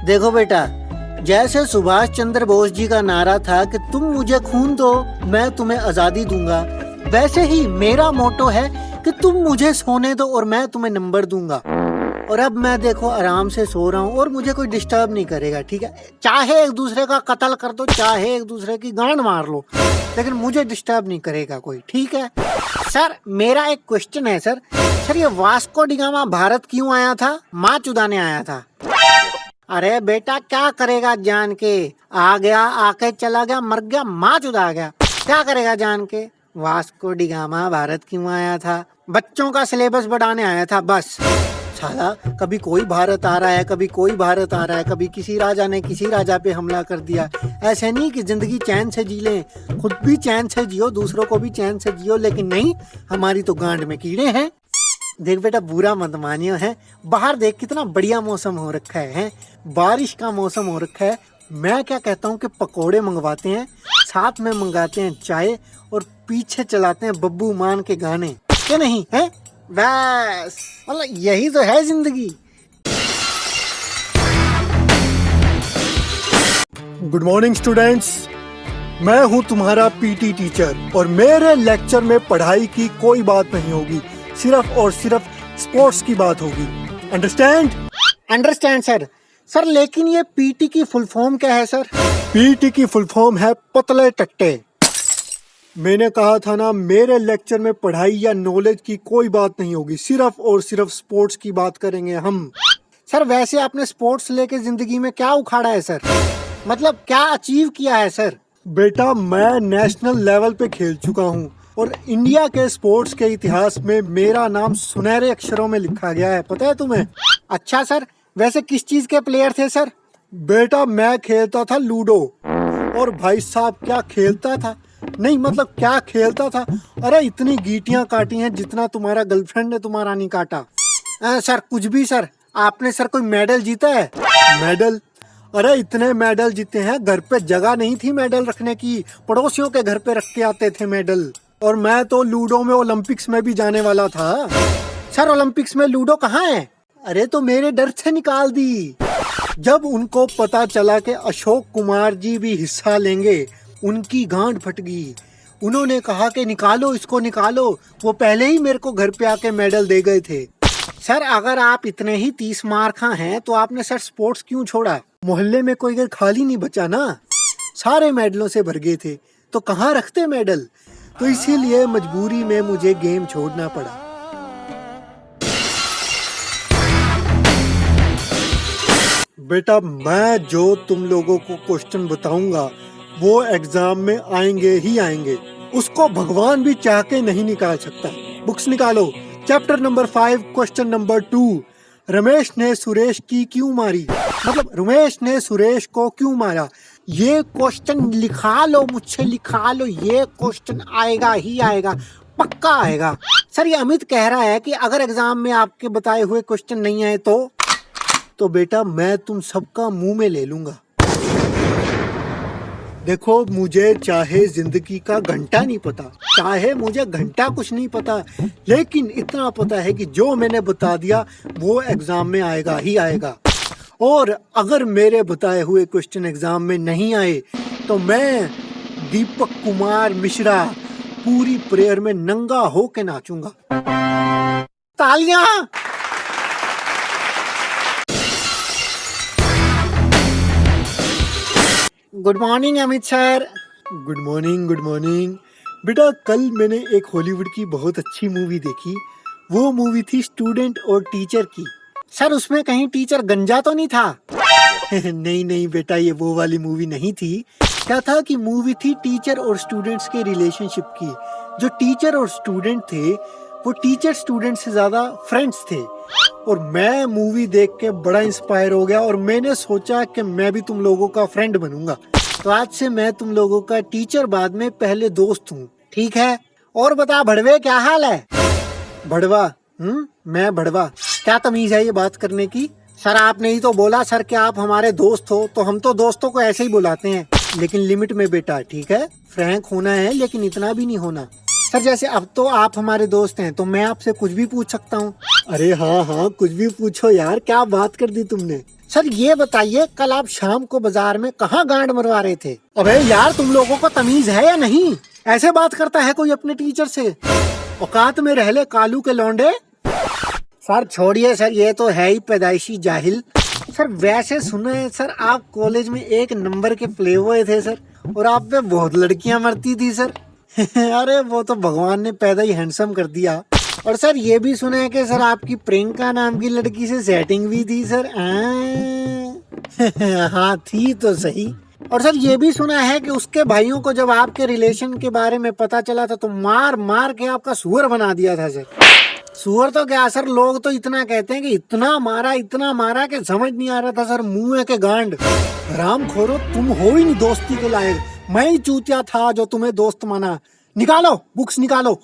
देखो बेटा, जैसे सुभाष चंद्र बोस जी का नारा था कि तुम मुझे खून दो मैं तुम्हें आजादी दूंगा, वैसे ही मेरा मोटो है कि तुम मुझे सोने दो और मैं तुम्हें नंबर दूंगा। और अब मैं देखो आराम से सो रहा हूँ और मुझे कोई डिस्टर्ब नहीं करेगा, ठीक है। चाहे एक दूसरे का कत्ल कर दो, चाहे एक दूसरे की गांड मार लो, लेकिन मुझे डिस्टर्ब नहीं करेगा कोई, ठीक है। सर मेरा एक क्वेश्चन है सर। सर ये वास्को डिगामा भारत क्यों आया था? माँ चुदाने आया था। अरे बेटा क्या करेगा जान के? आ गया, आके चला गया, मर गया, माँ चुदा गया, क्या करेगा जान के? वास्को डिगामा भारत क्यों आया था? बच्चों का सिलेबस बढ़ाने आया था बस। साला कभी कोई भारत आ रहा है, कभी कोई भारत आ रहा है, कभी किसी राजा ने किसी राजा पे हमला कर दिया। ऐसे नहीं कि जिंदगी चैन से जी लें, खुद भी चैन से जियो, दूसरों को भी चैन से जियो, लेकिन नहीं, हमारी तो गांड में कीड़े हैं। देख बेटा बुरा मत मानियो है, बाहर देख कितना बढ़िया मौसम हो रखा है, बारिश का मौसम हो रखा है। मैं क्या कहता हूँ कि पकोड़े मंगवाते हैं, साथ में मंगाते हैं चाय और पीछे चलाते हैं बब्बू मान के गाने, क्या नहीं है? बस मतलब यही तो है जिंदगी। गुड मॉर्निंग स्टूडेंट्स, मैं हूं तुम्हारा पीटी टीचर और मेरे लेक्चर में पढ़ाई की कोई बात नहीं होगी, सिर्फ और सिर्फ स्पोर्ट्स की बात होगी। अंडरस्टैंड? Understand sir. सर लेकिन ये पीटी की फुल फॉर्म क्या है सर? पीटी की फुल फॉर्म है पतले टट्टे। मैंने कहा था ना, मेरे लेक्चर में पढ़ाई या नॉलेज की कोई बात नहीं होगी, सिर्फ और सिर्फ स्पोर्ट्स की बात करेंगे हम। सर वैसे आपने स्पोर्ट्स लेके जिंदगी में क्या उखाड़ा है सर? मतलब क्या अचीव किया है सर? बेटा मैं नेशनल लेवल पे खेल चुका हूँ और इंडिया के स्पोर्ट्स के इतिहास में मेरा नाम सुनहरे अक्षरों में लिखा गया है, पता है तुम्हें? अच्छा सर, वैसे किस चीज के प्लेयर थे सर? बेटा मैं खेलता था लूडो, और भाई साहब क्या खेलता था, नहीं मतलब क्या खेलता था। अरे इतनी गीटियां काटी हैं जितना तुम्हारा गर्लफ्रेंड ने तुम्हारा नहीं काटा। सर कुछ भी सर। आपने सर कोई मेडल जीता है? मेडल? अरे इतने मेडल जीते हैं, घर पे जगह नहीं थी मेडल रखने की, पड़ोसियों के घर पे रख के आते थे मेडल। और मैं तो लूडो में ओलंपिक्स में भी जाने वाला था। सर ओलंपिक्स में लूडो कहाँ है? अरे तो मेरे डर से निकाल दी। जब उनको पता चला कि अशोक कुमार जी भी हिस्सा लेंगे, उनकी गांड फट गई। उन्होंने कहा कि निकालो इसको निकालो, वो पहले ही मेरे को घर पे आके मेडल दे गए थे। सर अगर आप इतने ही 30 मार खा हैं तो आपने सर स्पोर्ट्स क्यों छोड़ा? मोहल्ले में कोई घर खाली नहीं बचा ना, सारे मेडलों से भर गए थे, तो कहाँ रखते मेडल, तो इसीलिए मजबूरी में मुझे गेम छोड़ना पड़ा। बेटा मैं जो तुम लोगों को क्वेश्चन बताऊंगा वो एग्जाम में आएंगे ही आएंगे, उसको भगवान भी चाह के नहीं निकाल सकता। बुक्स निकालो। Chapter number 5 question number 2, Ramesh ने सुरेश की क्यों मारी, मतलब रमेश ने सुरेश को क्यों मारा। ये क्वेश्चन लिखा लो, मुझसे लिखा लो, ये क्वेश्चन आएगा ही आएगा, पक्का आएगा। सर ये अमित कह रहा है कि अगर एग्जाम में आपके बताए हुए क्वेश्चन नहीं आए तो बेटा मैं तुम सबका मुंह में ले लूंगा। देखो मुझे चाहे जिंदगी का घंटा नहीं पता, चाहे मुझे घंटा कुछ नहीं पता, लेकिन इतना पता है कि जो मैंने बता दिया वो एग्जाम में आएगा ही आएगा। और अगर मेरे बताए हुए क्वेश्चन एग्जाम में नहीं आए तो मैं दीपक कुमार मिश्रा पूरी प्रेयर में नंगा हो के नाचूंगा। तालियां। Good morning Amit sir. Good morning, good morning. बेटा कल मैंने एक हॉलीवुड की बहुत अच्छी मूवी देखी, वो मूवी थी स्टूडेंट और टीचर की। सर उसमें कहीं टीचर गंजा तो नहीं था? नहीं नहीं बेटा ये वो वाली मूवी नहीं थी। क्या था कि मूवी थी टीचर और स्टूडेंट्स के रिलेशनशिप की। जो टीचर और स्टूडेंट थे वो टीचर स्टूडेंट से ज्यादा फ्रेंड्स थे। और मैं मूवी देख के बड़ा इंस्पायर हो गया और मैंने सोचा कि मैं भी तुम लोगों का फ्रेंड बनूंगा। तो आज से मैं तुम लोगों का टीचर बाद में पहले दोस्त हूँ, ठीक है? और बता भड़वे क्या हाल है? भड़वा? मैं भड़वा? क्या तमीज है ये बात करने की? सर आपने ही तो बोला सर कि आप हमारे दोस्त हो, तो हम तो दोस्तों को ऐसे ही बुलाते हैं, लेकिन लिमिट में बेटा, ठीक है? फ्रैंक होना है लेकिन इतना भी नहीं होना। सर जैसे अब तो आप हमारे दोस्त हैं तो मैं आपसे कुछ भी पूछ सकता हूँ? अरे हाँ हाँ कुछ भी पूछो यार, क्या बात कर दी तुमने। सर ये बताइए कल आप शाम को बाजार में कहाँ गांड मरवा रहे थे? अबे यार तुम लोगों को तमीज है या नहीं? ऐसे बात करता है कोई अपने टीचर से? औकात में रह ले कालू के लौंडे। सर छोड़िए सर, ये तो है ही पैदाइशी जाहिल। सर वैसे सुना है सर आप कॉलेज में एक नंबर के प्ले बॉय थे सर, और आप पे बहुत लड़कियां मरती थी सर। अरे वो तो भगवान ने पैदा ही हैंडसम कर दिया। और सर ये भी सुना है कि सर आपकी प्रियंका नाम की लड़की से सेटिंग भी थी सर। हाँ थी तो सही। और सर ये भी सुना है कि उसके भाइयों को जब आपके रिलेशन के बारे में पता चला था तो मार मार के आपका सुअर बना दिया था सर। सुअर तो क्या सर, लोग तो इतना कहते हैं कि इतना मारा कि समझ नहीं आ रहा था सर मुंह है के गांड। राम खोरो, तुम हो ही नहीं दोस्ती के लायक। मैं ही चूतिया था जो तुम्हें दोस्त माना। निकालो बुक्स निकालो।